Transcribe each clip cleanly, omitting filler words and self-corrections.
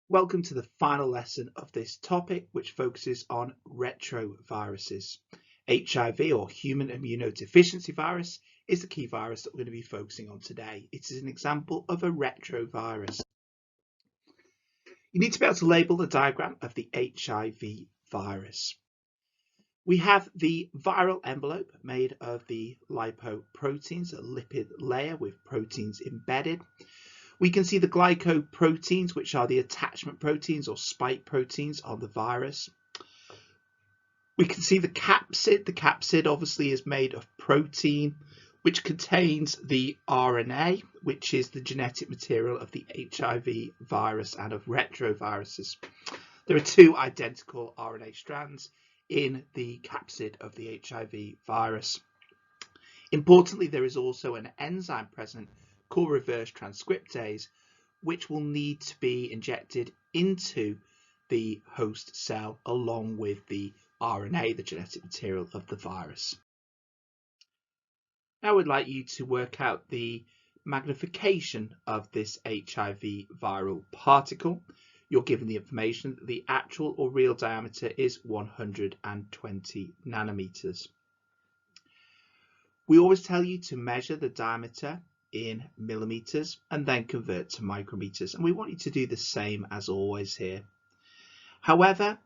Welcome to the final lesson of this topic, which focuses on retroviruses. HIV, or human immunodeficiency virus, is the key virus that we're going to be focusing on today. It is an example of a retrovirus. You need to be able to label the diagram of the HIV virus. We have the viral envelope made of the lipoproteins, a lipid layer with proteins embedded. We can see the glycoproteins, which are the attachment proteins or spike proteins on the virus. We can see the capsid. The capsid obviously is made of protein, which contains the RNA, which is the genetic material of the HIV virus and of retroviruses. There are two identical RNA strands in the capsid of the HIV virus. Importantly, there is also an enzyme present called reverse transcriptase, which will need to be injected into the host cell along with the RNA, the genetic material of the virus. Now I would like you to work out the magnification of this HIV viral particle. You're given the information that the actual or real diameter is 120 nanometers. We always tell you to measure the diameter in millimeters and then convert to micrometers, and we want you to do the same as always here. However,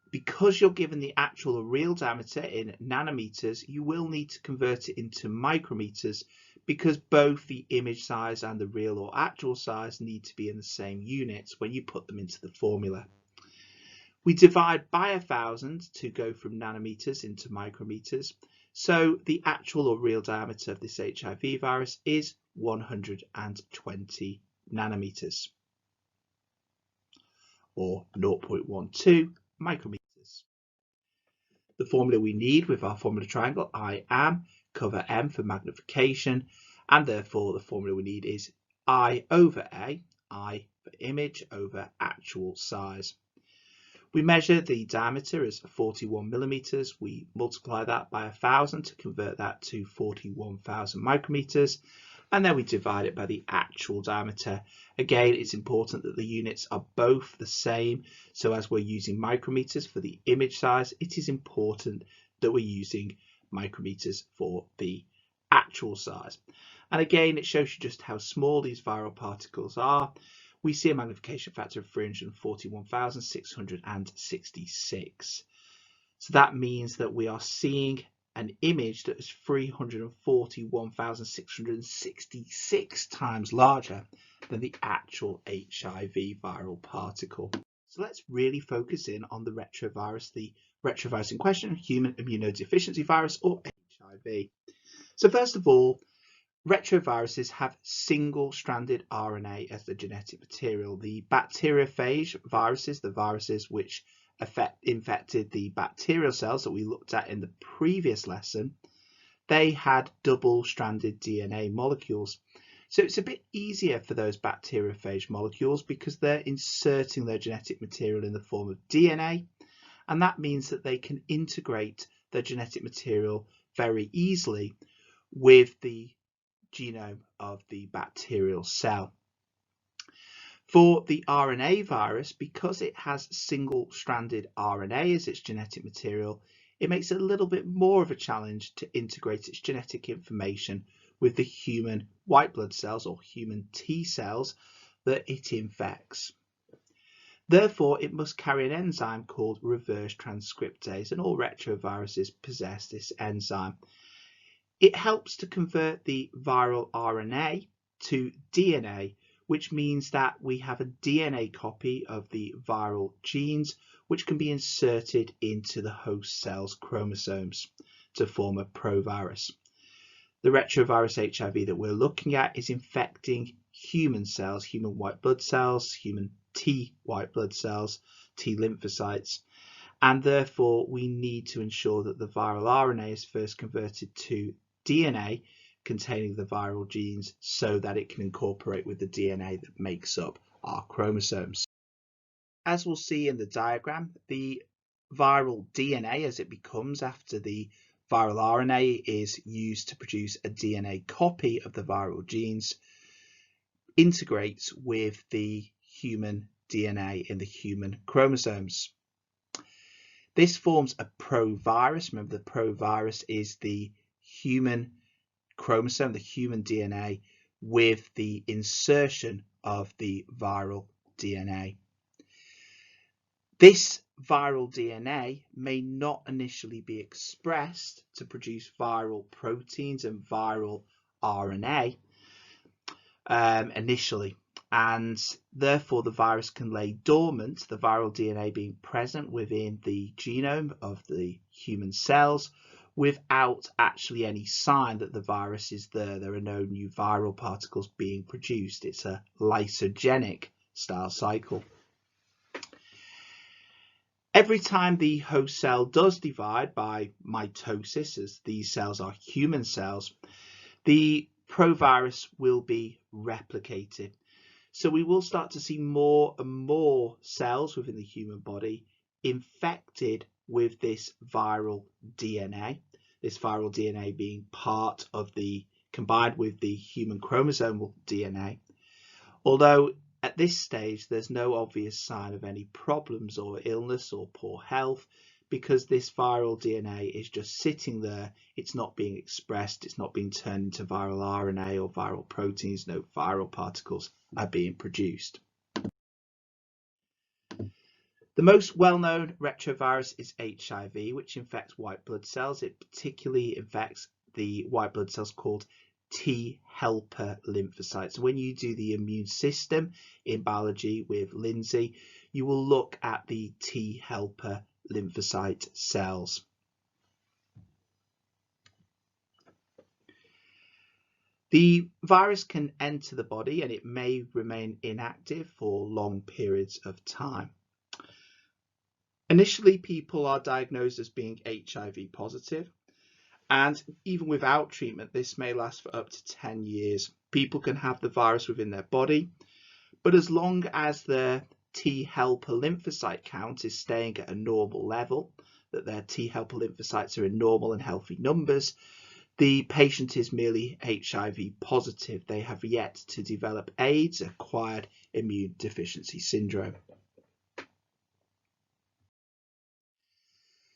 because you're given the actual or real diameter in nanometers, you will need to convert it into micrometers because both the image size and the real or actual size need to be in the same units when you put them into the formula. We divide by 1,000 to go from nanometers into micrometers. So the actual or real diameter of this HIV virus is 120 nanometers, or 0.12 micrometers. The formula we need with our formula triangle, I am, cover M for magnification, and therefore the formula we need is I over A, I for image over actual size. We measure the diameter as 41 millimeters. We multiply that by 1,000 to convert that to 41,000 micrometers. And then we divide it by the actual diameter. Again, it's important that the units are both the same. So as we're using micrometers for the image size, it is important that we're using micrometers for the actual size. And again, it shows you just how small these viral particles are. We see a magnification factor of 341,666. So that means that we are seeing an image that is 341,666 times larger than the actual HIV viral particle. So let's really focus in on the retrovirus in question, human immunodeficiency virus, or HIV. So first of all, retroviruses have single-stranded RNA as the genetic material. The bacteriophage viruses, the viruses which infected the bacterial cells that we looked at in the previous lesson, they had double-stranded DNA molecules. So it's a bit easier for those bacteriophage molecules because they're inserting their genetic material in the form of DNA, and that means that they can integrate their genetic material very easily with the genome of the bacterial cell. For the RNA virus, because it has single-stranded RNA as its genetic material, it makes it a little bit more of a challenge to integrate its genetic information with the human white blood cells or human T cells that it infects. Therefore, it must carry an enzyme called reverse transcriptase, and all retroviruses possess this enzyme. It helps to convert the viral RNA to DNA, which means that we have a DNA copy of the viral genes, which can be inserted into the host cell's chromosomes to form a provirus. The retrovirus HIV that we're looking at is infecting human cells, human white blood cells, human T white blood cells, T lymphocytes, and therefore we need to ensure that the viral RNA is first converted to DNA containing the viral genes so that it can incorporate with the DNA that makes up our chromosomes. As we'll see in the diagram, the viral DNA, as it becomes after the viral RNA is used to produce a DNA copy of the viral genes, integrates with the human DNA in the human chromosomes. This forms a provirus. Remember, the provirus is the human chromosome, the human DNA, with the insertion of the viral DNA. This viral DNA may not initially be expressed to produce viral proteins and viral RNA initially, and therefore the virus can lay dormant, the viral DNA being present within the genome of the human cells without actually any sign that the virus is there. There are no new viral particles being produced. It's a lysogenic style cycle. Every time the host cell does divide by mitosis, as these cells are human cells, the provirus will be replicated. So we will start to see more and more cells within the human body infected with this viral DNA. This viral DNA being part of combined with the human chromosomal DNA. Although at this stage, there's no obvious sign of any problems or illness or poor health, because this viral DNA is just sitting there. It's not being expressed. It's not being turned into viral RNA or viral proteins. No viral particles are being produced. The most well-known retrovirus is HIV, which infects white blood cells. It particularly infects the white blood cells called T helper lymphocytes. When you do the immune system in biology with Lindsay, you will look at the T helper lymphocyte cells. The virus can enter the body and it may remain inactive for long periods of time. Initially, people are diagnosed as being HIV positive. And even without treatment, this may last for up to 10 years. People can have the virus within their body, but as long as their T helper lymphocyte count is staying at a normal level, that their T helper lymphocytes are in normal and healthy numbers, the patient is merely HIV positive. They have yet to develop AIDS, acquired immune deficiency syndrome.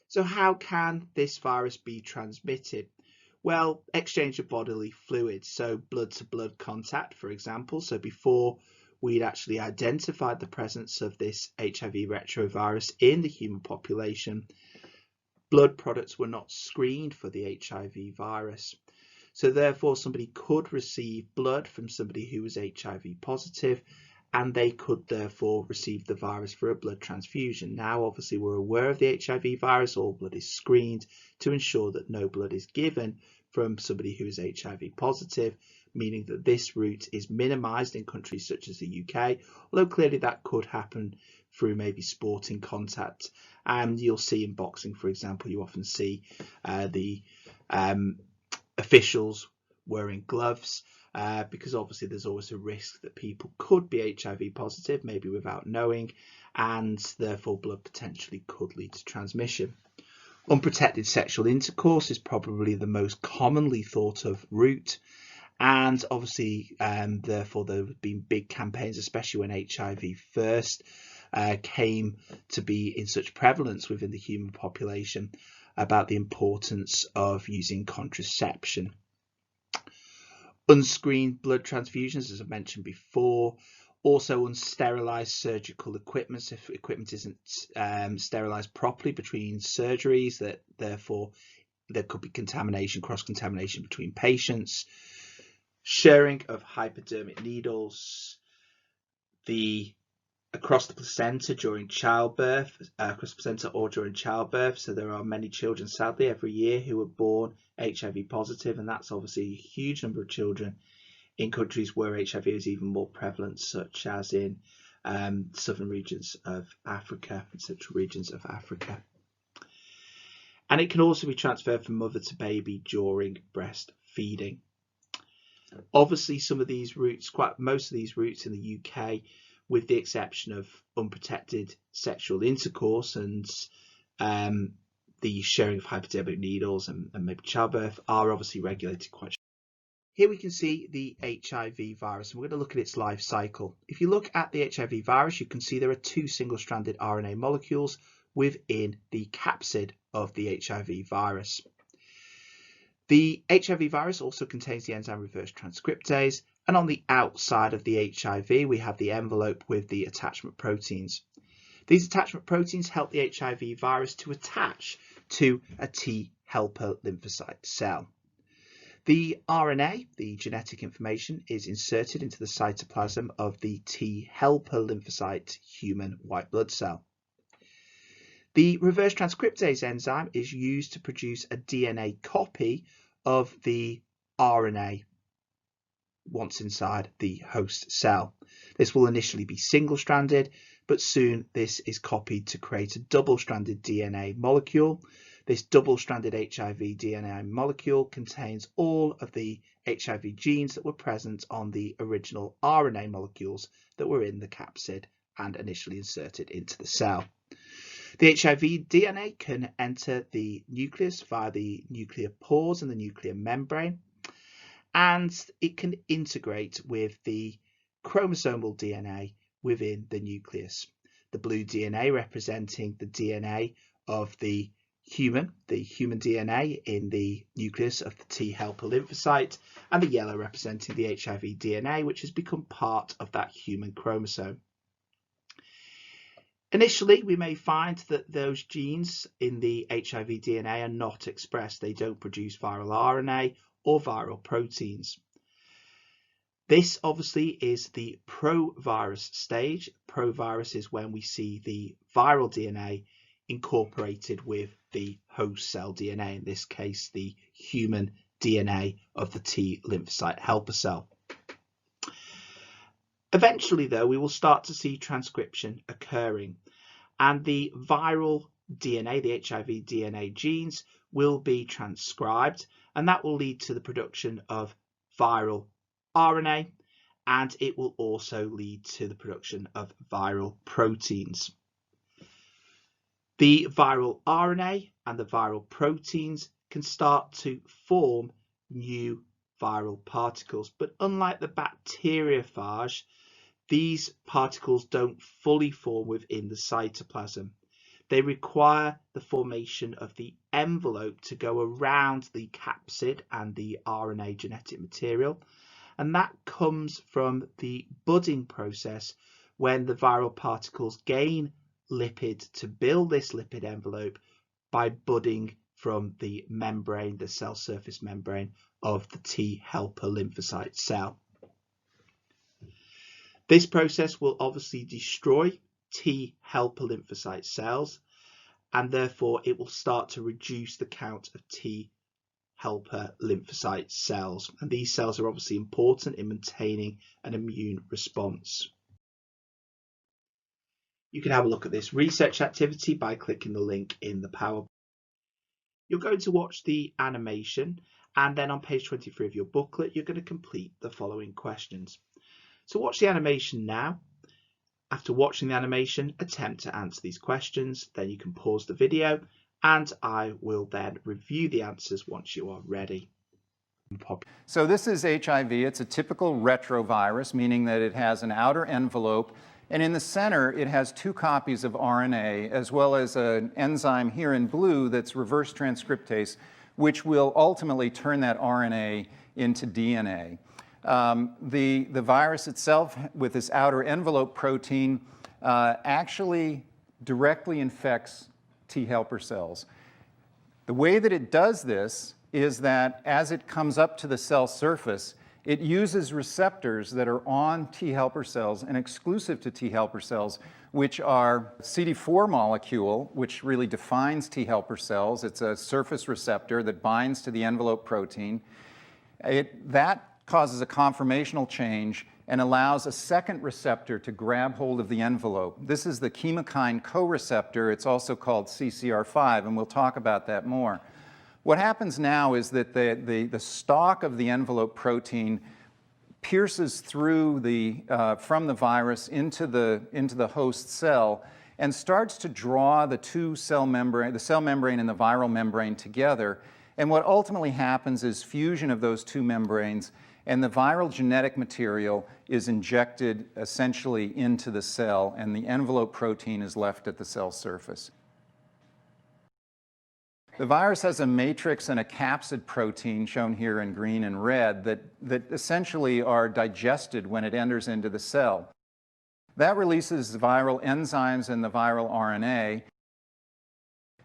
So how can this virus be transmitted? Well, exchange of bodily fluids, so blood-to-blood contact, for example. So before we'd actually identified the presence of this HIV retrovirus in the human population, blood products were not screened for the HIV virus. So therefore, somebody could receive blood from somebody who was HIV positive, and they could therefore receive the virus for a blood transfusion. Now, obviously, we're aware of the HIV virus. All blood is screened to ensure that no blood is given from somebody who is HIV positive, meaning that this route is minimized in countries such as the UK, although clearly that could happen through maybe sporting contact. And you'll see in boxing, for example, you often see the officials wearing gloves, because obviously there's always a risk that people could be HIV positive, maybe without knowing, and therefore blood potentially could lead to transmission. Unprotected sexual intercourse is probably the most commonly thought of route, and obviously therefore there have been big campaigns, especially when HIV first came to be in such prevalence within the human population, about the importance of using contraception. Unscreened blood transfusions, as I mentioned before, also unsterilized surgical equipment. If equipment isn't sterilized properly between surgeries, that therefore there could be contamination, cross-contamination between patients. Sharing of hypodermic needles, across the placenta during childbirth, across the placenta or during childbirth. So there are many children, sadly, every year who are born HIV positive, and that's obviously a huge number of children in countries where HIV is even more prevalent, such as in southern regions of Africa and central regions of Africa. And it can also be transferred from mother to baby during breastfeeding. Obviously, some of these routes, most of these routes in the UK, with the exception of unprotected sexual intercourse and the sharing of hypodermic needles and maybe childbirth, are obviously regulated quite. Here we can see the HIV virus, and we're going to look at its life cycle. If you look at the HIV virus, you can see there are two single-stranded RNA molecules within the capsid of the HIV virus. The HIV virus also contains the enzyme reverse transcriptase, and on the outside of the HIV, we have the envelope with the attachment proteins. These attachment proteins help the HIV virus to attach to a T helper lymphocyte cell. The RNA, the genetic information, is inserted into the cytoplasm of the T helper lymphocyte human white blood cell. The reverse transcriptase enzyme is used to produce a DNA copy of the RNA once inside the host cell. This will initially be single-stranded, but soon this is copied to create a double-stranded DNA molecule. This double-stranded HIV DNA molecule contains all of the HIV genes that were present on the original RNA molecules that were in the capsid and initially inserted into the cell. The HIV DNA can enter the nucleus via the nuclear pores and the nuclear membrane, and it can integrate with the chromosomal DNA within the nucleus. The blue DNA representing the DNA of the human DNA in the nucleus of the T helper lymphocyte, and the yellow representing the HIV DNA, which has become part of that human chromosome. Initially, we may find that those genes in the HIV DNA are not expressed. They don't produce viral RNA or viral proteins. This obviously is the provirus stage. Provirus is when we see the viral DNA incorporated with the host cell DNA, in this case the human DNA of the T lymphocyte helper cell. Eventually, though, we will start to see transcription occurring, and the viral DNA, the HIV DNA genes, will be transcribed, and that will lead to the production of viral RNA, and it will also lead to the production of viral proteins. The viral RNA and the viral proteins can start to form new viral particles, but unlike the bacteriophage, these particles don't fully form within the cytoplasm. They require the formation of the envelope to go around the capsid and the RNA genetic material, and that comes from the budding process when the viral particles gain lipid to build this lipid envelope by budding from the membrane, the cell surface membrane of the T helper lymphocyte cell. This process will obviously destroy T helper lymphocyte cells, and therefore it will start to reduce the count of T helper lymphocyte cells, and these cells are obviously important in maintaining an immune response. You can have a look at this research activity by clicking the link in the PowerPoint. You're going to watch the animation, and then on page 23 of your booklet you're going to complete the following questions. So watch the animation now. After watching the animation, attempt to answer these questions, then you can pause the video and I will then review the answers once you are ready. So this is HIV. It's a typical retrovirus, meaning that it has an outer envelope, and in the center it has two copies of RNA as well as an enzyme here in blue that's reverse transcriptase, which will ultimately turn that RNA into DNA. The virus itself, with this outer envelope protein, actually directly infects T helper cells. The way that it does this is that as it comes up to the cell surface, it uses receptors that are on T helper cells and exclusive to T helper cells, which are CD4 molecule, which really defines T helper cells. It's a surface receptor that binds to the envelope protein. That causes a conformational change and allows a second receptor to grab hold of the envelope. This is the chemokine co-receptor. It's also called CCR5, and we'll talk about that more. What happens now is that the stalk of the envelope protein pierces through from the virus into the host cell and starts to draw the cell membrane and the viral membrane together. And what ultimately happens is fusion of those two membranes, and the viral genetic material is injected essentially into the cell, and the envelope protein is left at the cell surface. The virus has a matrix and a capsid protein, shown here in green and red, that essentially are digested when it enters into the cell. That releases viral enzymes and the viral RNA.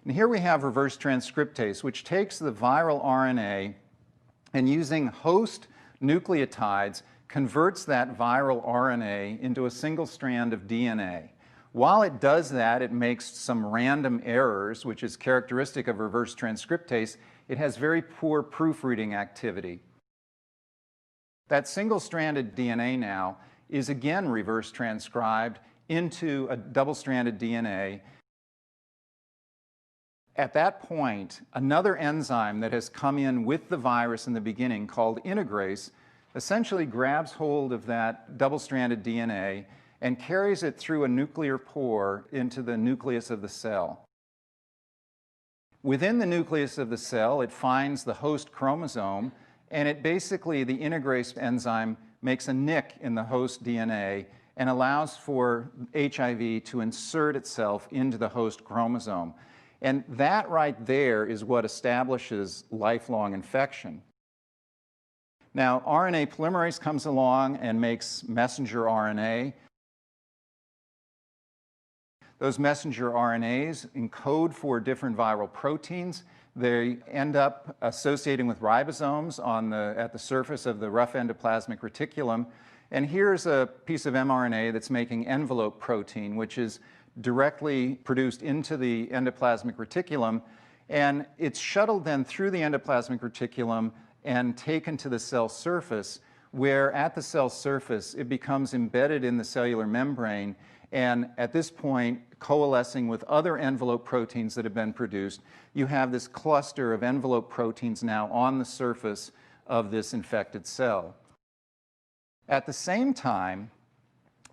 And here we have reverse transcriptase, which takes the viral RNA and, using host nucleotides, converts that viral RNA into a single strand of DNA. While it does that, it makes some random errors, which is characteristic of reverse transcriptase. It has very poor proofreading activity. That single-stranded DNA now is again reverse transcribed into a double-stranded DNA. At that point, another enzyme that has come in with the virus in the beginning, called integrase, essentially grabs hold of that double-stranded DNA and carries it through a nuclear pore into the nucleus of the cell. Within the nucleus of the cell, it finds the host chromosome, and the integrase enzyme makes a nick in the host DNA and allows for HIV to insert itself into the host chromosome. And that right there is what establishes lifelong infection. Now, RNA polymerase comes along and makes messenger RNA. Those messenger RNAs encode for different viral proteins. They end up associating with ribosomes at the surface of the rough endoplasmic reticulum. And here's a piece of mRNA that's making envelope protein, which is directly produced into the endoplasmic reticulum. And it's shuttled then through the endoplasmic reticulum and taken to the cell surface, where at the cell surface it becomes embedded in the cellular membrane, and at this point, coalescing with other envelope proteins that have been produced, you have this cluster of envelope proteins now on the surface of this infected cell. At the same time,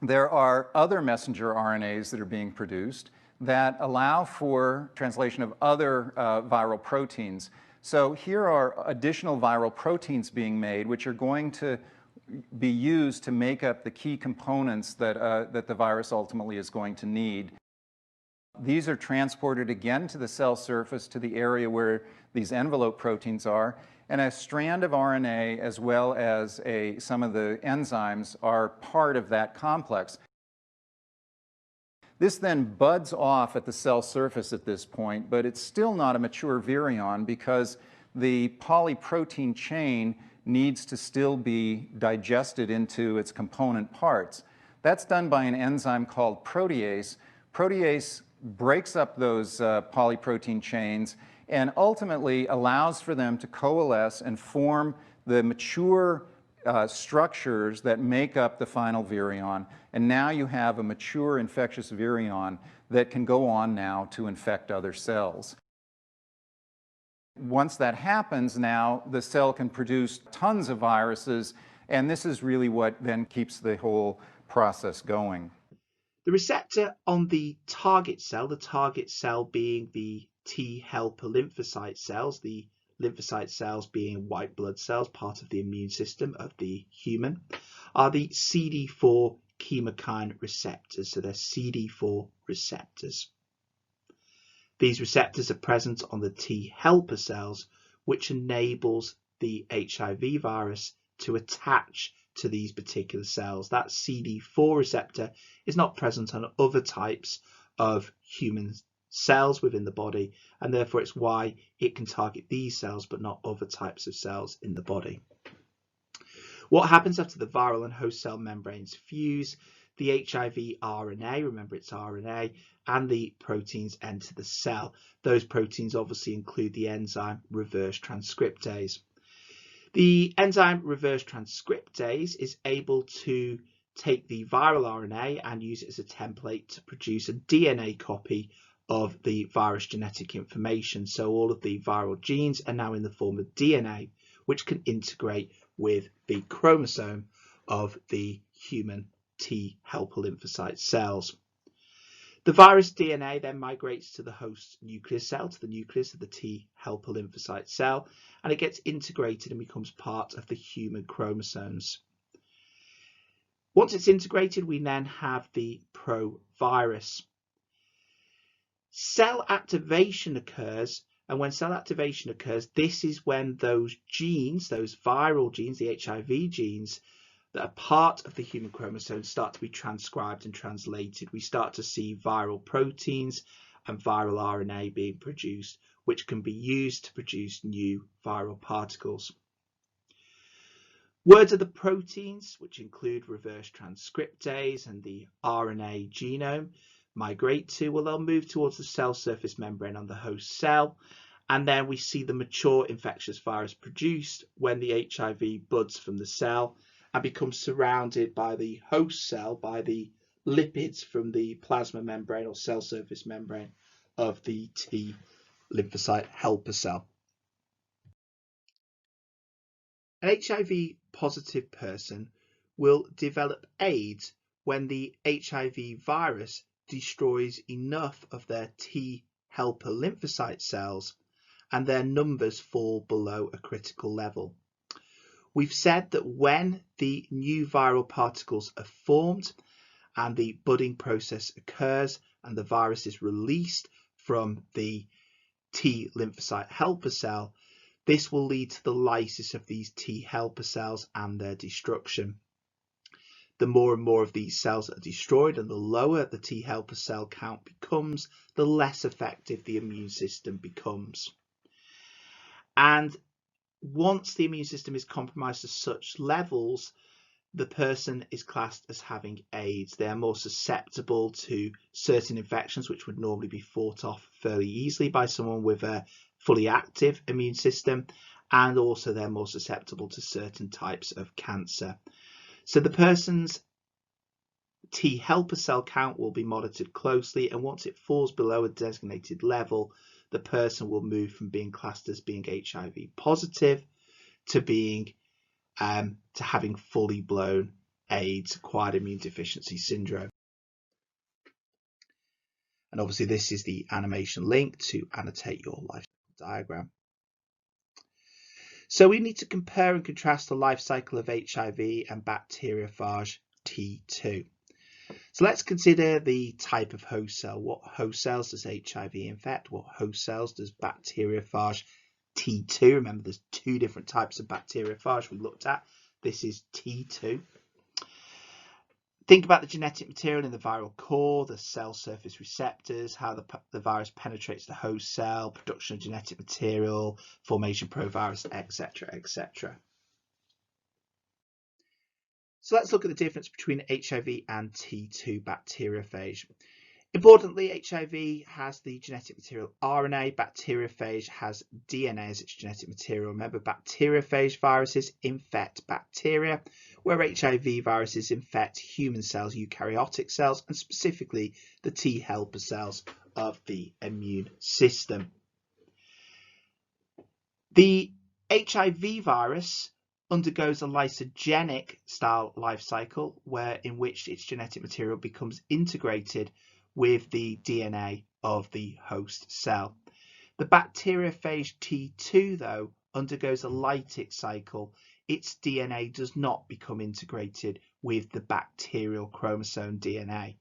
there are other messenger RNAs that are being produced that allow for translation of other viral proteins. So here are additional viral proteins being made, which are going to be used to make up the key components that the virus ultimately is going to need. These are transported again to the cell surface, to the area where these envelope proteins are, and a strand of RNA as well as some of the enzymes are part of that complex. This then buds off at the cell surface at this point, but it's still not a mature virion because the polyprotein chain needs to still be digested into its component parts. That's done by an enzyme called protease. Protease breaks up those polyprotein chains and ultimately allows for them to coalesce and form the mature structures that make up the final virion. And now you have a mature infectious virion that can go on now to infect other cells. Once that happens, now the cell can produce tons of viruses, and this is really what then keeps the whole process going. The receptor on the target cell being the T helper lymphocyte cells, the lymphocyte cells being white blood cells, part of the immune system of the human, are the CD4 chemokine receptors. So they're CD4 receptors. These receptors are present on the T helper cells, which enables the HIV virus to attach to these particular cells. That CD4 receptor is not present on other types of human cells within the body, and therefore it's why it can target these cells but not other types of cells in the body. What happens after the viral and host cell membranes fuse? The HIV RNA, remember it's RNA, and the proteins enter the cell. Those proteins obviously include the enzyme reverse transcriptase. The enzyme reverse transcriptase is able to take the viral RNA and use it as a template to produce a DNA copy of the virus genetic information. So all of the viral genes are now in the form of DNA, which can integrate with the chromosome of the human T helper lymphocyte cells. The virus DNA then migrates to the host nucleus cell, to the nucleus of the T helper lymphocyte cell, and it gets integrated and becomes part of the human chromosomes. Once it's integrated, we then have the provirus. Cell activation occurs, and when cell activation occurs, this is when those genes, those viral genes, the HIV genes, that are part of the human chromosome start to be transcribed and translated. We start to see viral proteins and viral RNA being produced, which can be used to produce new viral particles. Words of the proteins, which include reverse transcriptase and the RNA genome, migrate to, well, they'll move towards the cell surface membrane on the host cell, and then we see the mature infectious virus produced when the HIV buds from the cell and becomes surrounded by the host cell, by the lipids from the plasma membrane or cell surface membrane of the T lymphocyte helper cell. An HIV positive person will develop AIDS when the HIV virus destroys enough of their T helper lymphocyte cells and their numbers fall below a critical level. We've said that when the new viral particles are formed and the budding process occurs and the virus is released from the T lymphocyte helper cell, this will lead to the lysis of these T helper cells and their destruction. The more and more of these cells are destroyed and the lower the T helper cell count becomes, the less effective the immune system becomes. And once the immune system is compromised to such levels, the person is classed as having AIDS. They are more susceptible to certain infections which would normally be fought off fairly easily by someone with a fully active immune system, and also they're more susceptible to certain types of cancer. So the person's T helper cell count will be monitored closely, and once it falls below a designated level, the person will move from being classed as being HIV positive to being to having fully blown AIDS, acquired immune deficiency syndrome. And obviously this is the animation link to annotate your life cycle diagram. So we need to compare and contrast the life cycle of HIV and bacteriophage T2. So let's consider the type of host cell. What host cells does HIV infect? What host cells does bacteriophage T2? Remember, there's two different types of bacteriophage we looked at. This is T2. Think about the genetic material in the viral core, the cell surface receptors, how the virus penetrates the host cell, production of genetic material, formation provirus, etc., etc. So let's look at the difference between HIV and T2 bacteriophage. Importantly, HIV has the genetic material RNA, bacteriophage has DNA as its genetic material. Remember, bacteriophage viruses infect bacteria, where HIV viruses infect human cells, eukaryotic cells, and specifically the T helper cells of the immune system. The HIV virus undergoes a lysogenic style life cycle, in which its genetic material becomes integrated with the DNA of the host cell. The bacteriophage T2, though, undergoes a lytic cycle. Its DNA does not become integrated with the bacterial chromosome DNA.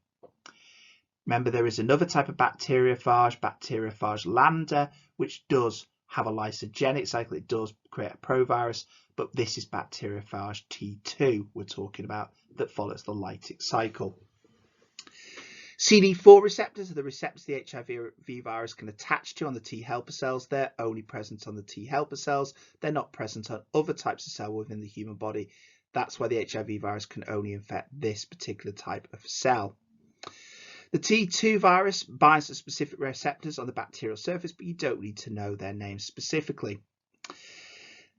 Remember, there is another type of bacteriophage lambda, which does have a lysogenic cycle. It does create a provirus, but this is bacteriophage T2 we're talking about, that follows the lytic cycle. CD4 receptors are the receptors the HIV virus can attach to on the T helper cells. They're only present on the T helper cells. They're not present on other types of cell within the human body. That's why the HIV virus can only infect this particular type of cell. The T2 virus binds to specific receptors on the bacterial surface, but you don't need to know their names specifically.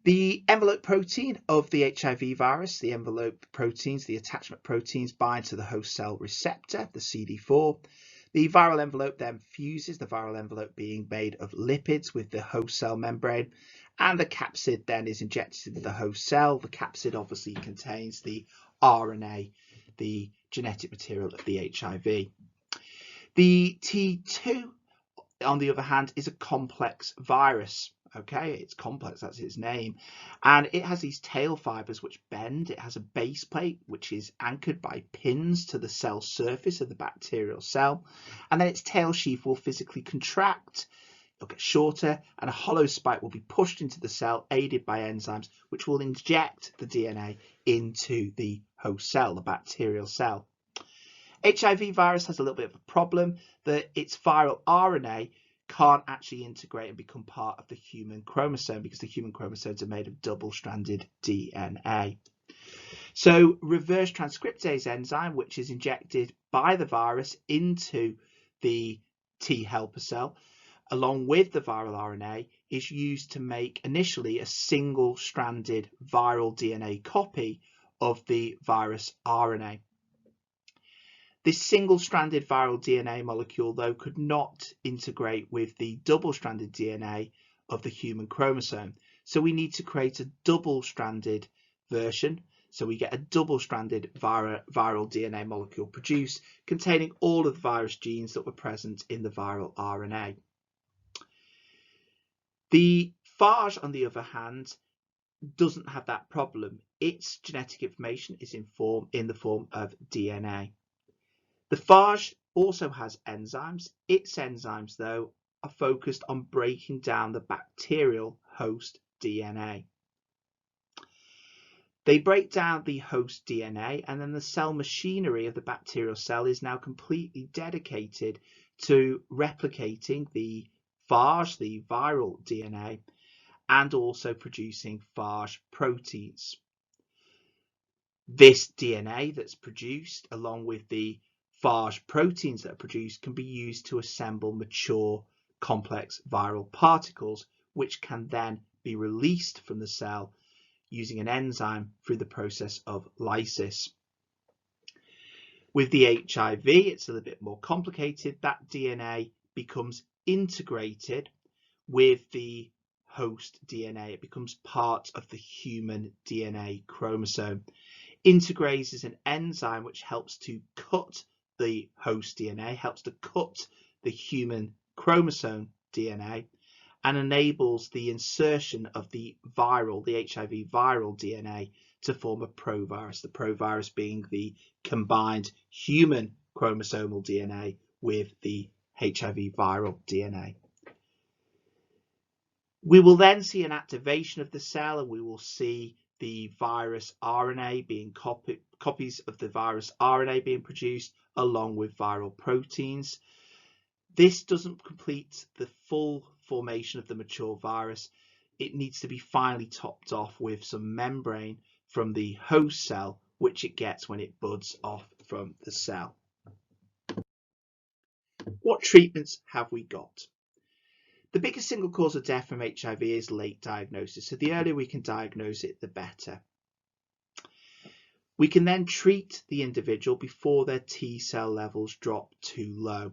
The envelope protein of the HIV virus, the envelope proteins, the attachment proteins, bind to the host cell receptor, the CD4. The viral envelope then fuses, the viral envelope being made of lipids, with the host cell membrane, and the capsid then is injected into the host cell. The capsid obviously contains the RNA, the genetic material of the HIV. The T2, on the other hand, is a complex virus. Okay, it's complex, that's its name, and it has these tail fibers which bend. It has a base plate which is anchored by pins to the cell surface of the bacterial cell, and then its tail sheath will physically contract. It'll get shorter, and a hollow spike will be pushed into the cell, aided by enzymes which will inject the DNA into the host cell, the bacterial cell. HIV virus has a little bit of a problem that its viral RNA can't actually integrate and become part of the human chromosome, because the human chromosomes are made of double-stranded DNA. So reverse transcriptase enzyme, which is injected by the virus into the T helper cell, along with the viral RNA, is used to make initially a single-stranded viral DNA copy of the virus RNA. This single-stranded viral DNA molecule, though, could not integrate with the double-stranded DNA of the human chromosome. So we need to create a double-stranded version. So we get a double-stranded viral DNA molecule produced containing all of the virus genes that were present in the viral RNA. The phage, on the other hand, doesn't have that problem. Its genetic information is in the form of DNA. The phage also has enzymes. Its enzymes, though, are focused on breaking down the bacterial host DNA. They break down the host DNA, and then the cell machinery of the bacterial cell is now completely dedicated to replicating the phage, the viral DNA, and also producing phage proteins. This DNA that's produced, along with the phage proteins that are produced, can be used to assemble mature complex viral particles, which can then be released from the cell using an enzyme through the process of lysis. With the HIV, it's a little bit more complicated. That DNA becomes integrated with the host DNA. It becomes part of the human DNA chromosome. Integrase is an enzyme which helps to cut the host DNA, helps to cut the human chromosome DNA, and enables the insertion of the HIV viral DNA to form a provirus, the provirus being the combined human chromosomal DNA with the HIV viral DNA. We will then see an activation of the cell, and we will see the virus RNA being copies of the virus RNA being produced along with viral proteins. This doesn't complete the full formation of the mature virus. It needs to be finally topped off with some membrane from the host cell, which it gets when it buds off from the cell. What treatments have we got? The biggest single cause of death from HIV is late diagnosis, so the earlier we can diagnose it, the better. We can then treat the individual before their T cell levels drop too low,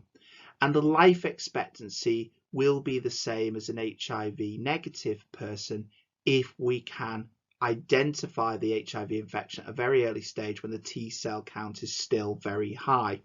and the life expectancy will be the same as an HIV negative person if we can identify the HIV infection at a very early stage when the T cell count is still very high.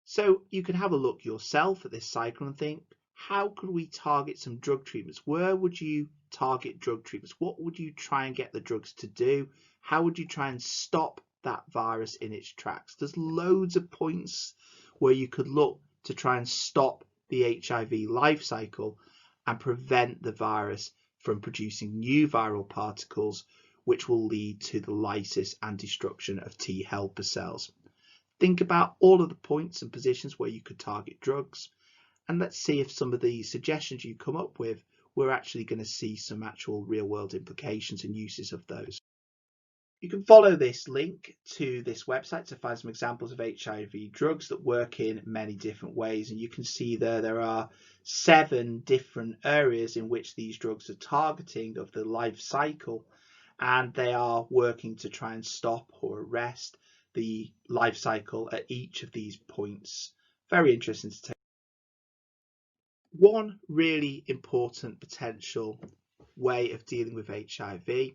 So you can have a look yourself at this cycle and think, how could we target some drug treatments? Where would you target drug treatments? What would you try and get the drugs to do? How would you try and stop that virus in its tracks? There's loads of points where you could look to try and stop the HIV life cycle and prevent the virus from producing new viral particles, which will lead to the lysis and destruction of T helper cells. Think about all of the points and positions where you could target drugs, and let's see if some of the suggestions you come up with, we're actually going to see some actual real-world implications and uses of those. You can follow this link to this website to find some examples of HIV drugs that work in many different ways, and you can see there are 7 different areas in which these drugs are targeting of the life cycle, and they are working to try and stop or arrest the life cycle at each of these points. Very interesting to take. One really important potential way of dealing with HIV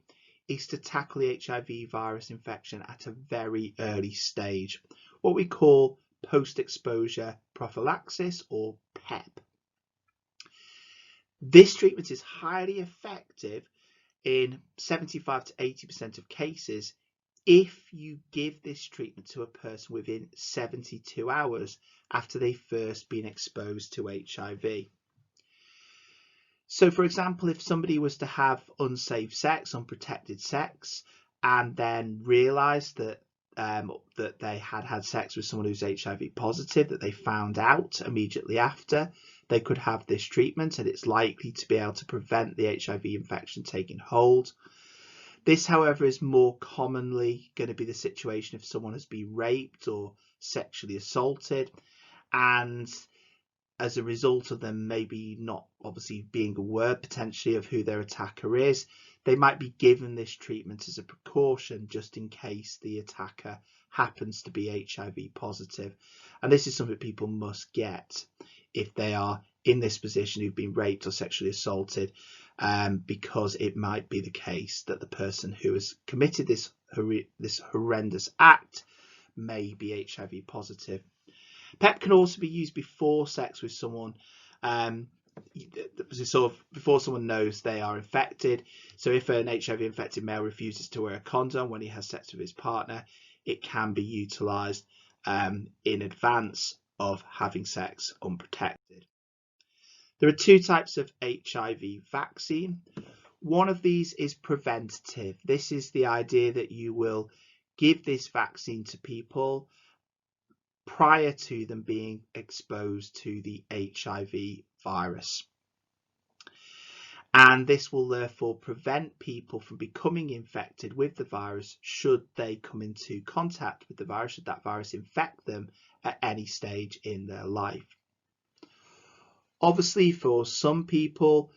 is to tackle the HIV virus infection at a very early stage, what we call post-exposure prophylaxis, or PEP. This treatment is highly effective in 75 to 80% of cases if you give this treatment to a person within 72 hours after they've first been exposed to HIV. So, for example, if somebody was to have unsafe sex, unprotected sex, and then realised that that they had sex with someone who's HIV positive, that they found out immediately after, they could have this treatment, and it's likely to be able to prevent the HIV infection taking hold. This, however, is more commonly going to be the situation if someone has been raped or sexually assaulted, and as a result of them maybe not obviously being aware potentially of who their attacker is, they might be given this treatment as a precaution just in case the attacker happens to be HIV positive. And this is something people must get if they are in this position, who've been raped or sexually assaulted, because it might be the case that the person who has committed this horrendous act may be HIV positive. PEP can also be used before sex with someone, before someone knows they are infected. So if an HIV infected male refuses to wear a condom when he has sex with his partner, it can be utilised in advance of having sex unprotected. There are two types of HIV vaccine. One of these is preventative. This is the idea that you will give this vaccine to people prior to them being exposed to the HIV virus. And this will therefore prevent people from becoming infected with the virus should they come into contact with the virus, should that virus infect them at any stage in their life. Obviously, for some people,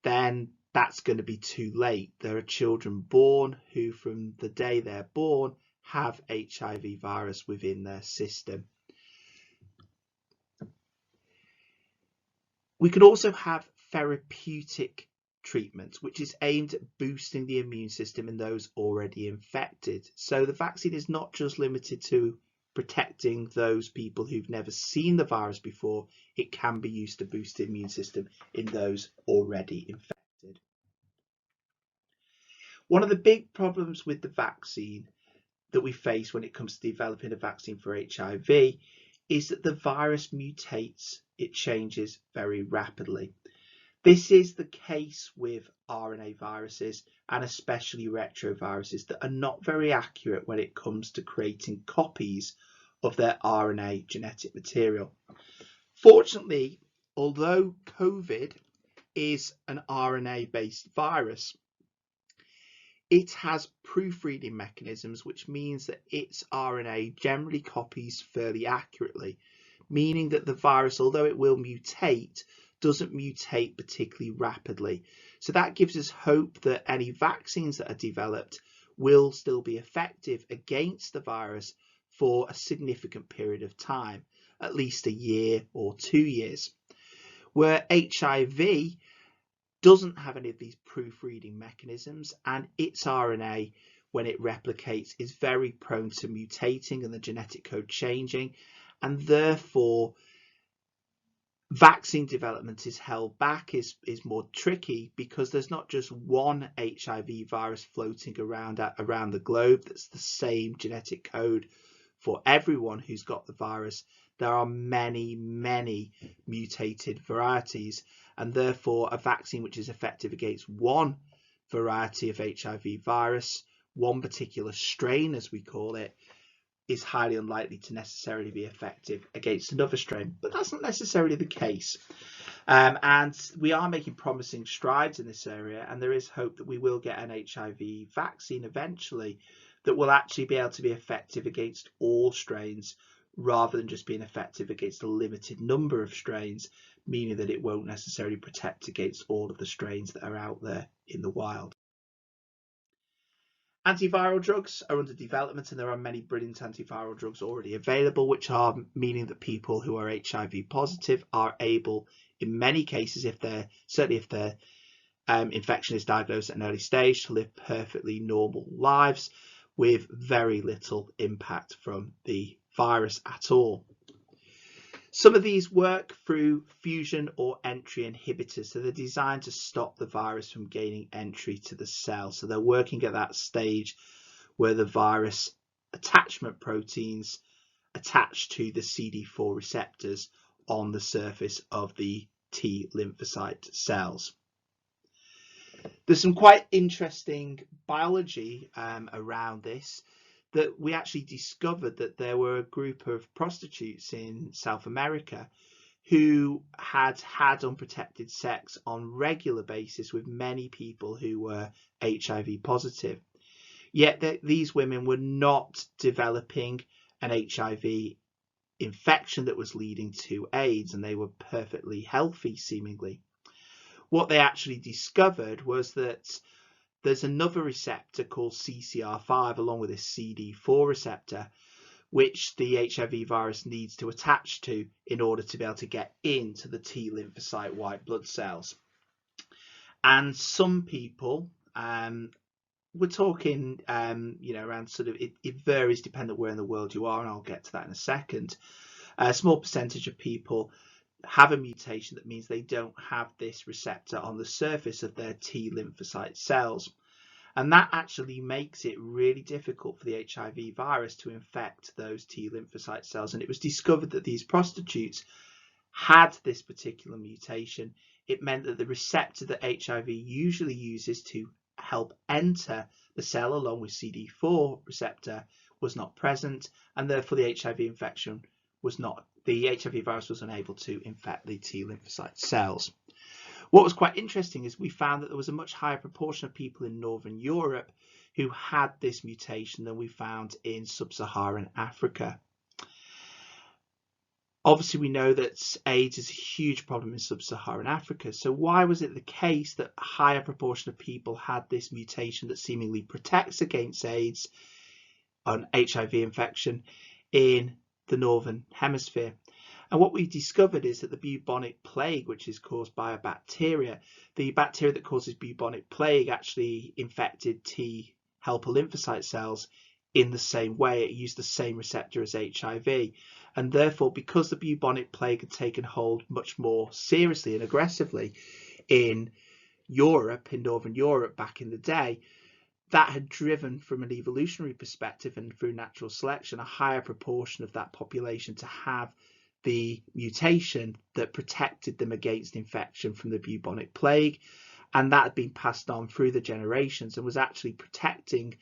then that's going to be too late. There are children born who, from the day they're born, have HIV virus within their system. We can also have therapeutic treatment, which is aimed at boosting the immune system in those already infected. So the vaccine is not just limited to protecting those people who've never seen the virus before. It can be used to boost the immune system in those already infected. One of the big problems with the vaccine that we face when it comes to developing a vaccine for HIV is that the virus mutates, it changes very rapidly. This is the case with RNA viruses, and especially retroviruses, that are not very accurate when it comes to creating copies of their RNA genetic material. Fortunately, although COVID is an RNA-based virus, it has proofreading mechanisms, which means that its RNA generally copies fairly accurately, meaning that the virus, although it will mutate, doesn't mutate particularly rapidly. So that gives us hope that any vaccines that are developed will still be effective against the virus for a significant period of time, at least a year or 2 years. Where HIV doesn't have any of these proofreading mechanisms, and its RNA, when it replicates, is very prone to mutating and the genetic code changing, and therefore vaccine development is held back, is more tricky, because there's not just one HIV virus floating around the globe that's the same genetic code for everyone who's got the virus. There are many mutated varieties, and therefore a vaccine which is effective against one variety of HIV virus, one particular strain as we call it, is highly unlikely to necessarily be effective against another strain. But that's not necessarily the case. And we are making promising strides in this area, and there is hope that we will get an HIV vaccine eventually that will actually be able to be effective against all strains, rather than just being effective against a limited number of strains, meaning that it won't necessarily protect against all of the strains that are out there in the wild. Antiviral drugs are under development, and there are many brilliant antiviral drugs already available, which are meaning that people who are HIV positive are able, in many cases, if they're infection is diagnosed at an early stage to live perfectly normal lives with very little impact from the virus at all. Some of these work through fusion or entry inhibitors, so they're designed to stop the virus from gaining entry to the cell. So they're working at that stage where the virus attachment proteins attach to the CD4 receptors on the surface of the T lymphocyte cells. There's some quite interesting biology around this, that we actually discovered that there were a group of prostitutes in South America who had unprotected sex on regular basis with many people who were HIV positive. Yet these women were not developing an HIV infection that was leading to AIDS, and they were perfectly healthy seemingly. What they actually discovered was that there's another receptor called CCR5 along with this CD4 receptor, which the HIV virus needs to attach to in order to be able to get into the T lymphocyte white blood cells. And some people, we're talking, around sort of, it varies depending where in the world you are, and I'll get to that in a second. A small percentage of people have a mutation that means they don't have this receptor on the surface of their T lymphocyte cells. And that actually makes it really difficult for the HIV virus to infect those T lymphocyte cells. And it was discovered that these prostitutes had this particular mutation. It meant that the receptor that HIV usually uses to help enter the cell along with CD4 receptor was not present, and therefore the HIV infection was not, the HIV virus was unable to infect the T lymphocyte cells. What was quite interesting is we found that there was a much higher proportion of people in Northern Europe who had this mutation than we found in sub-Saharan Africa. Obviously, we know that AIDS is a huge problem in sub-Saharan Africa. So why was it the case that a higher proportion of people had this mutation that seemingly protects against AIDS, an HIV infection, in the Northern Hemisphere? And what we discovered is that the bubonic plague, which is caused by a bacteria, the bacteria that causes bubonic plague actually infected T helper lymphocyte cells in the same way. It used the same receptor as HIV. And therefore, because the bubonic plague had taken hold much more seriously and aggressively in Europe, in Northern Europe back in the day, that had driven, from an evolutionary perspective and through natural selection, a higher proportion of that population to have the mutation that protected them against infection from the bubonic plague. And that had been passed on through the generations and was actually protecting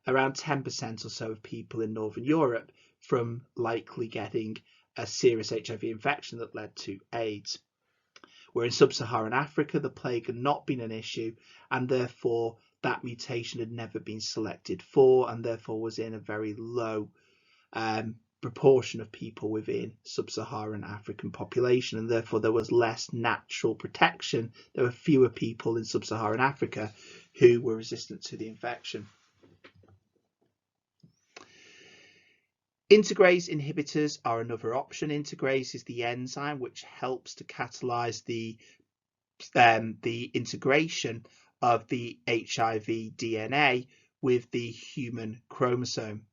around 10% or so of people in Northern Europe from likely getting a serious HIV infection that led to AIDS. Where in sub-Saharan Africa, the plague had not been an issue, and therefore that mutation had never been selected for, and therefore was in a very low proportion of people within sub-Saharan African population, and therefore there was less natural protection. There were fewer people in sub-Saharan Africa who were resistant to the infection. Integrase inhibitors are another option. Integrase is the enzyme which helps to catalyze the integration of the HIV DNA with the human chromosome.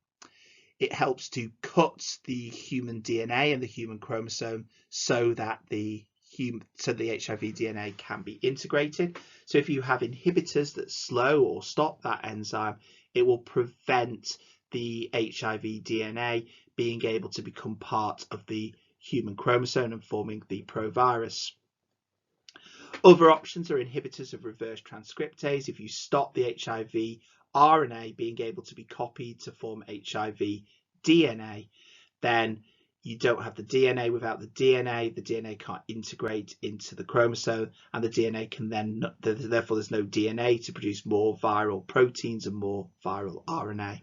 It helps to cut the human DNA and the human chromosome so that the HIV DNA can be integrated. So if you have inhibitors that slow or stop that enzyme, it will prevent the HIV DNA being able to become part of the human chromosome and forming the provirus. Other options are inhibitors of reverse transcriptase. If you stop the HIV RNA being able to be copied to form HIV DNA, then you don't have the DNA. Without the DNA can't integrate into the chromosome, and the DNA can then, therefore there's no DNA to produce more viral proteins and more viral RNA.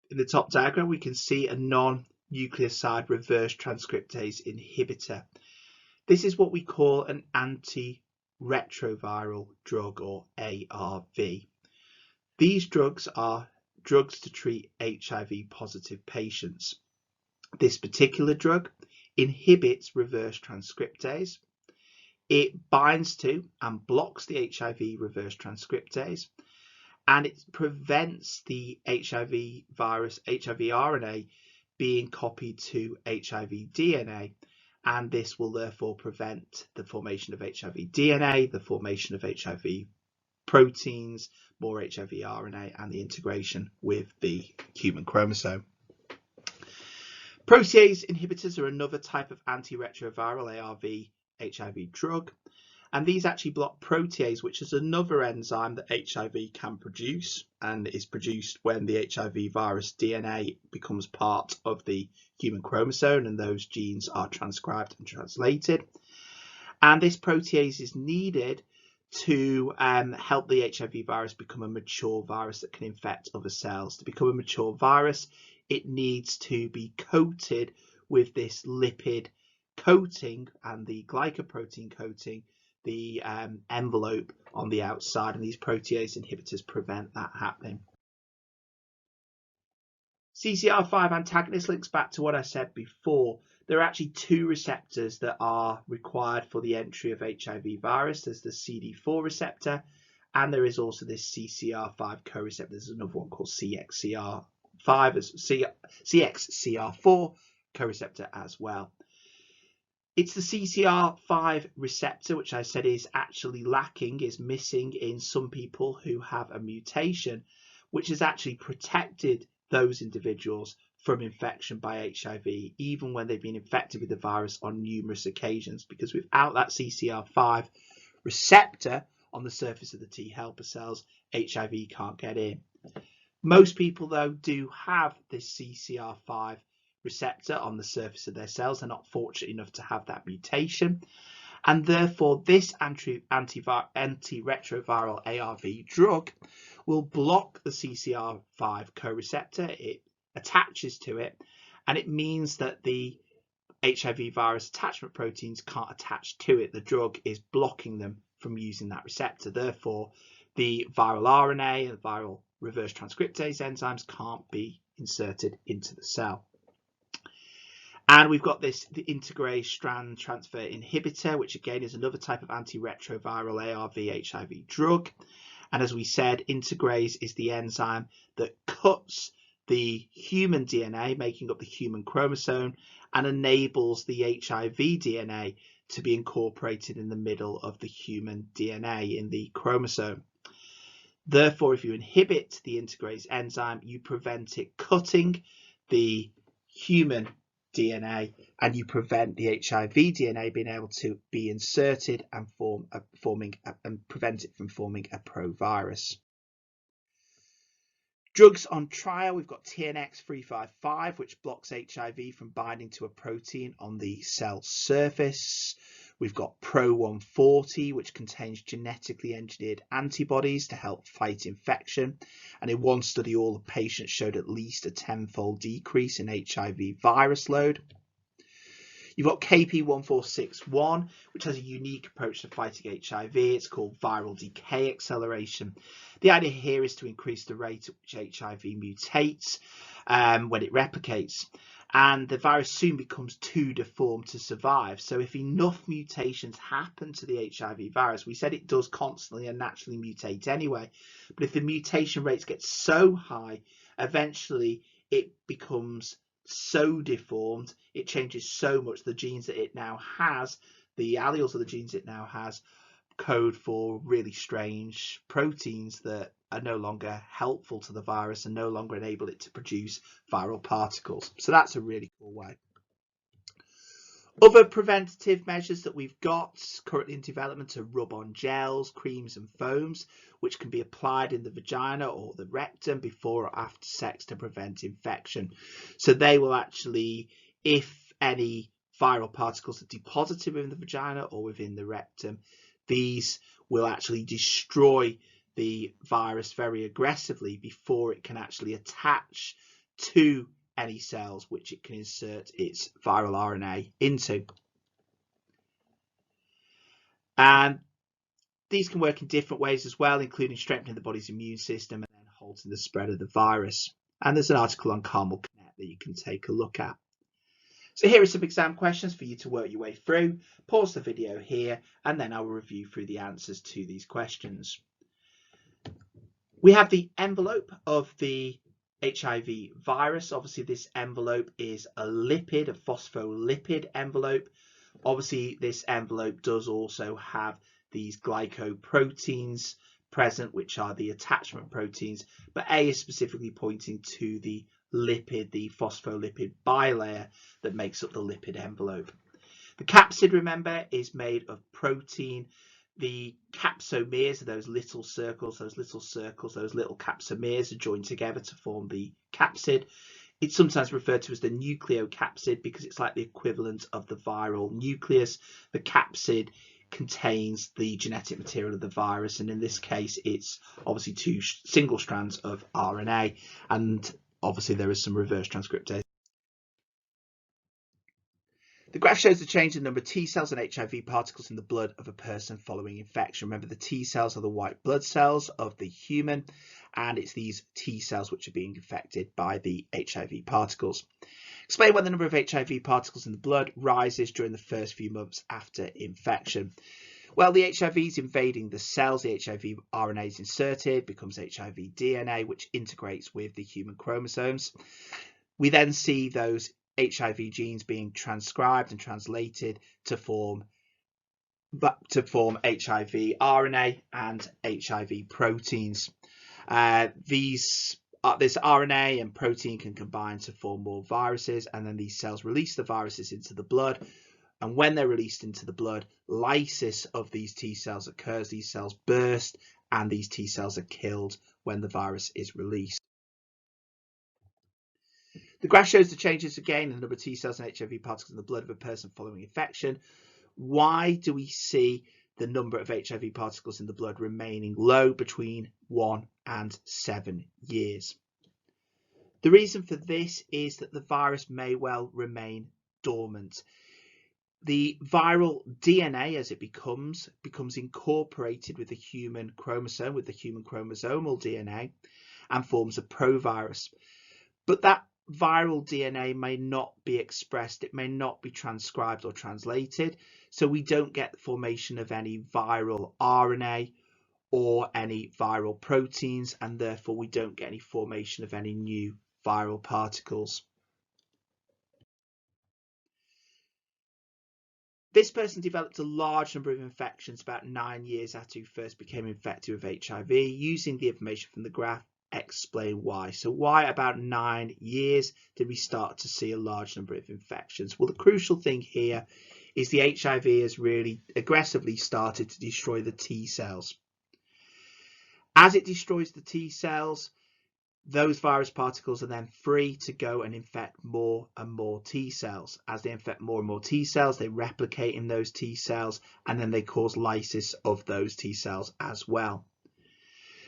In the top diagram, we can see a non-nucleoside reverse transcriptase inhibitor. This is what we call an antiretroviral drug, or ARV. These drugs are drugs to treat HIV positive patients. This particular drug inhibits reverse transcriptase. It binds to and blocks the HIV reverse transcriptase, and it prevents the HIV virus, HIV RNA, being copied to HIV DNA. And this will therefore prevent the formation of HIV DNA, the formation of HIV proteins, more HIV RNA, and the integration with the human chromosome. Protease inhibitors are another type of antiretroviral ARV HIV drug, and these actually block protease, which is another enzyme that HIV can produce and is produced when the HIV virus DNA becomes part of the human chromosome and those genes are transcribed and translated. And this protease is needed to help the HIV virus become a mature virus that can infect other cells. To become a mature virus, it needs to be coated with this lipid coating and the glycoprotein coating, the envelope on the outside, and these protease inhibitors prevent that happening. CCR5 antagonist links back to what I said before. There are actually two receptors that are required for the entry of HIV virus. There's the CD4 receptor, and there is also this CCR5 co-receptor. There's another one called CXCR4 co-receptor as well. It's the CCR5 receptor, which I said is actually lacking, is missing in some people who have a mutation, which has actually protected those individuals from infection by HIV, even when they've been infected with the virus on numerous occasions, because without that CCR5 receptor on the surface of the T helper cells, HIV can't get in. Most people, though, do have this CCR5 receptor on the surface of their cells. They're not fortunate enough to have that mutation, and therefore this antiretroviral ARV drug will block the CCR5 co-receptor. It attaches to it, and it means that the HIV virus attachment proteins can't attach to it. The drug is blocking them from using that receptor. Therefore, the viral RNA and viral reverse transcriptase enzymes can't be inserted into the cell. And we've got the integrase strand transfer inhibitor, which again is another type of antiretroviral ARV HIV drug. And as we said, integrase is the enzyme that cuts the human DNA, making up the human chromosome, and enables the HIV DNA to be incorporated in the middle of the human DNA in the chromosome. Therefore, if you inhibit the integrase enzyme, you prevent it cutting the human DNA, and you prevent the HIV DNA being able to be inserted and prevent it from forming a provirus. Drugs on trial, we've got TNX-355, which blocks HIV from binding to a protein on the cell surface. We've got Pro-140, which contains genetically engineered antibodies to help fight infection. And in one study, all the patients showed at least a 10-fold decrease in HIV virus load. You've got KP1461, which has a unique approach to fighting HIV. It's called viral decay acceleration. The idea here is to increase the rate at which HIV mutates when it replicates. And the virus soon becomes too deformed to survive. So if enough mutations happen to the HIV virus, we said it does constantly and naturally mutate anyway, but if the mutation rates get so high, eventually it becomes so deformed, it changes so much, the genes that it now has, the alleles of the genes it now has, code for really strange proteins that are no longer helpful to the virus and no longer enable it to produce viral particles. So that's a really cool way. Other preventative measures that we've got currently in development are rub-on gels, creams and foams, which can be applied in the vagina or the rectum before or after sex to prevent infection. So they will actually, if any viral particles are deposited within the vagina or within the rectum, these will actually destroy the virus very aggressively before it can actually attach to any cells which it can insert its viral RNA into. And these can work in different ways as well, including strengthening the body's immune system and then halting the spread of the virus. And there's an article on Carmel Connect that you can take a look at. So here are some exam questions for you to work your way through. Pause the video here and then I'll review through the answers to these questions. We have the envelope of the HIV virus. Obviously this envelope is a lipid, a phospholipid envelope. Obviously this envelope does also have these glycoproteins present, which are the attachment proteins, but A is specifically pointing to the lipid, the phospholipid bilayer that makes up the lipid envelope. The capsid, remember, is made of protein. The capsomeres are those little circles, those little capsomeres are joined together to form the capsid. It's sometimes referred to as the nucleocapsid because it's like the equivalent of the viral nucleus. The capsid contains the genetic material of the virus, and in this case it's obviously two single strands of RNA, and obviously there is some reverse transcriptase. The graph shows the change in the number of T cells and HIV particles in the blood of a person following infection. Remember, the T cells are the white blood cells of the human, and it's these T cells which are being affected by the HIV particles. Explain why the number of HIV particles in the blood rises during the first few months after infection. Well, the HIV is invading the cells, the HIV RNA is inserted, becomes HIV DNA, which integrates with the human chromosomes. We then see those HIV genes being transcribed and translated to form HIV RNA and HIV proteins. This RNA and protein can combine to form more viruses, and then these cells release the viruses into the blood. And when they're released into the blood, lysis of these T cells occurs. These cells burst, and these T cells are killed when the virus is released. The graph shows the changes again in the number of T cells and HIV particles in the blood of a person following infection. Why do we see the number of HIV particles in the blood remaining low between 1 and 7 years? The reason for this is that the virus may well remain dormant. The viral DNA, as it becomes incorporated with the human chromosome, with the human chromosomal DNA, and forms a provirus. But that viral DNA may not be expressed, it may not be transcribed or translated, so we don't get the formation of any viral RNA or any viral proteins, and therefore we don't get any formation of any new viral particles. This person developed a large number of infections about 9 years after he first became infected with HIV. Using the information from the graph, explain why. So why about 9 years did we start to see a large number of infections? Well, the crucial thing here is the HIV has really aggressively started to destroy the T cells. As it destroys the T cells, those virus particles are then free to go and infect more and more T cells. As they infect more and more T cells, they replicate in those T cells, and then they cause lysis of those T cells as well.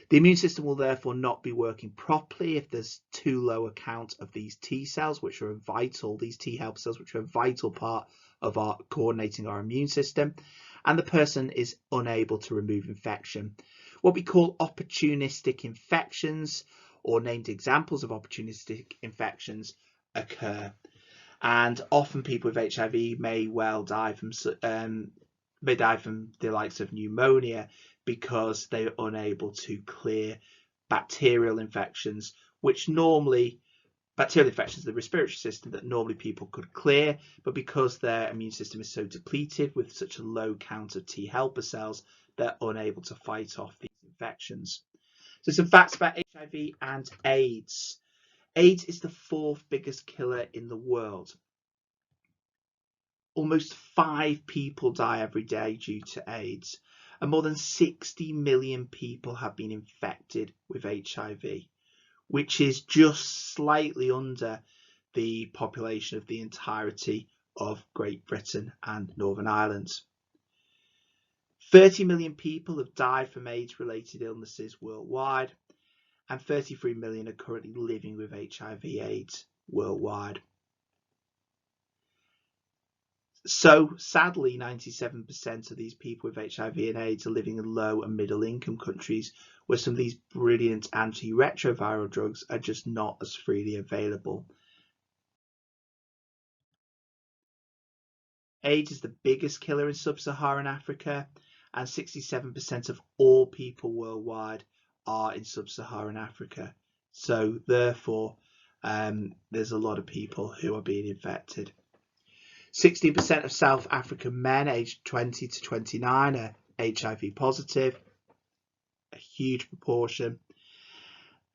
The immune system will therefore not be working properly if there's too low a count of these T cells, which are vital, these T helper cells, which are a vital part of our coordinating our immune system, and the person is unable to remove infection. What we call opportunistic infections, or named examples of opportunistic infections, occur, and often people with HIV may well die from the likes of pneumonia because they're unable to clear bacterial infections, which normally bacterial infections of the respiratory system that normally people could clear, but because their immune system is so depleted with such a low count of T helper cells, they're unable to fight off these infections. So some facts about HIV and AIDS. AIDS is the 4th biggest killer in the world. Almost 5 people die every day due to AIDS, and more than 60 million people have been infected with HIV, which is just slightly under the population of the entirety of Great Britain and Northern Ireland. 30 million people have died from AIDS-related illnesses worldwide, and 33 million are currently living with HIV/AIDS worldwide. So sadly, 97% of these people with HIV and AIDS are living in low and middle income countries where some of these brilliant antiretroviral drugs are just not as freely available. AIDS is the biggest killer in sub-Saharan Africa, and 67% of all people worldwide are in sub-Saharan Africa. So therefore, there's a lot of people who are being infected. 16% of South African men aged 20 to 29 are HIV positive, a huge proportion.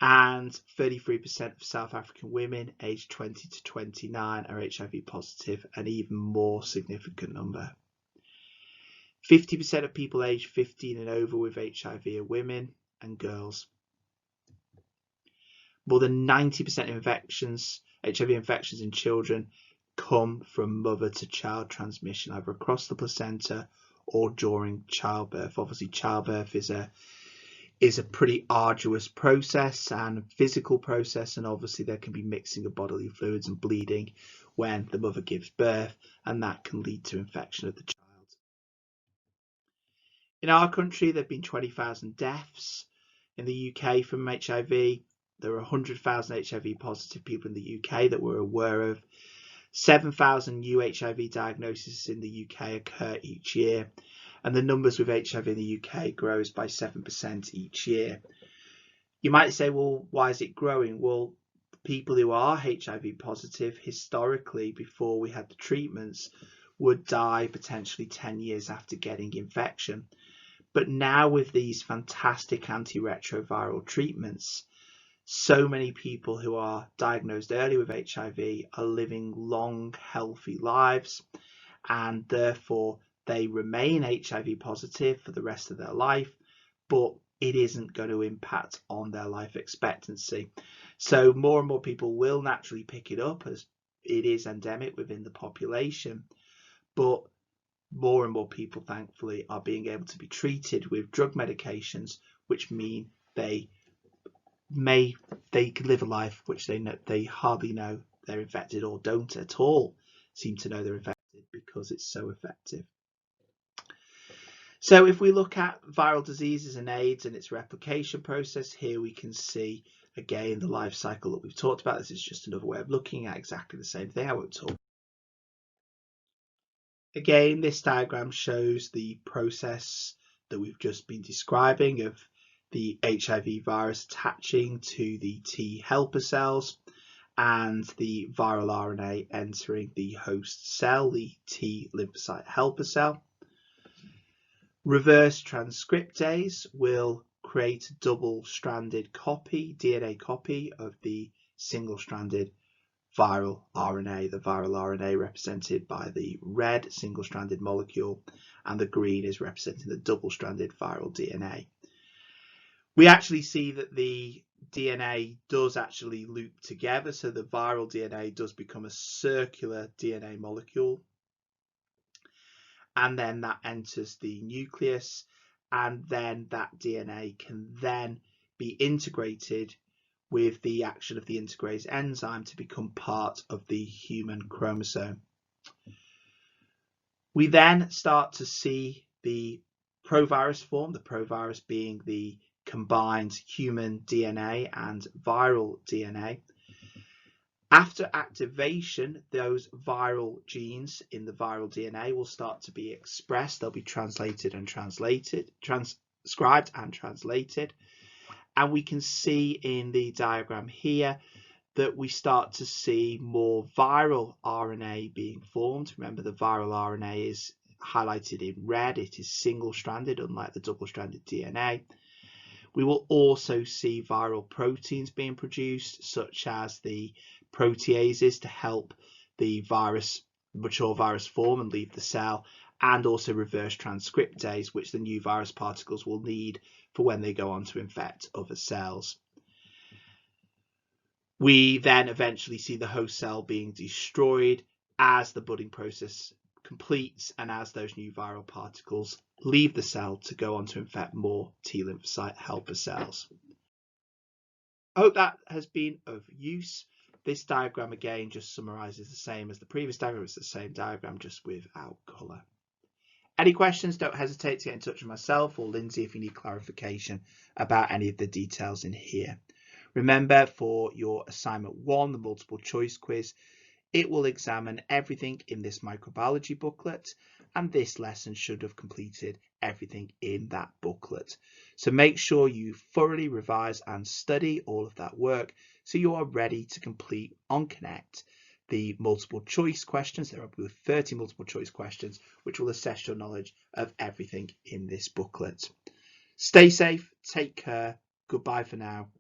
And 33% of South African women aged 20 to 29 are HIV positive, an even more significant number. 50% of people aged 15 and over with HIV are women and girls. More than 90% of HIV infections in children come from mother to child transmission, either across the placenta or during childbirth. Obviously, childbirth is a pretty arduous process and physical process, and obviously there can be mixing of bodily fluids and bleeding when the mother gives birth, and that can lead to infection of the child. In our country, there have been 20,000 deaths. In the UK from HIV, there are 100,000 HIV positive people in the UK that we're aware of. 7,000 new HIV diagnoses in the UK occur each year, and the numbers with HIV in the UK grows by 7% each year. You might say, well, why is it growing? Well, people who are HIV positive historically, before we had the treatments, would die potentially 10 years after getting infection. But now with these fantastic antiretroviral treatments, so many people who are diagnosed early with HIV are living long, healthy lives, and therefore they remain HIV positive for the rest of their life, but it isn't going to impact on their life expectancy. So more and more people will naturally pick it up as it is endemic within the population, but more and more people, thankfully, are being able to be treated with drug medications, which mean they can live a life which they hardly know they're infected, or don't at all seem to know they're infected, because it's so effective. So if we look at viral diseases and AIDS and its replication process, here we can see again the life cycle that we've talked about. This is just another way of looking at exactly the same thing. I won't talk. Again, this diagram shows the process that we've just been describing of the HIV virus attaching to the T helper cells and the viral RNA entering the host cell, the T lymphocyte helper cell. Reverse transcriptase will create a double-stranded copy, DNA copy of the single-stranded viral RNA, the viral RNA represented by the red single-stranded molecule, and the green is representing the double-stranded viral DNA. We actually see that the DNA does actually loop together, so the viral DNA does become a circular DNA molecule, and then that enters the nucleus, and then that DNA can then be integrated with the action of the integrase enzyme to become part of the human chromosome. We then start to see the provirus form, the provirus being the combined human DNA and viral DNA. After activation, those viral genes in the viral DNA will start to be expressed. They'll be transcribed and translated. And we can see in the diagram here that we start to see more viral RNA being formed. Remember, the viral RNA is highlighted in red. It is single-stranded, unlike the double-stranded DNA. We will also see viral proteins being produced, such as the proteases, to help the mature virus form and leave the cell, and also reverse transcriptase, which the new virus particles will need for when they go on to infect other cells. We then eventually see the host cell being destroyed as the budding process completes and as those new viral particles leave the cell to go on to infect more T lymphocyte helper cells. I hope that has been of use. This diagram again just summarizes the same as the previous diagram. It's the same diagram, just without color. Any questions, don't hesitate to get in touch with myself or Lindsay if you need clarification about any of the details in here. Remember, for your assignment 1, the multiple choice quiz, It will examine everything in this microbiology booklet, and this lesson should have completed everything in that booklet. So make sure you thoroughly revise and study all of that work so you are ready to complete on Connect the multiple choice questions. There are 30 multiple choice questions which will assess your knowledge of everything in this booklet. Stay safe, take care, goodbye for now,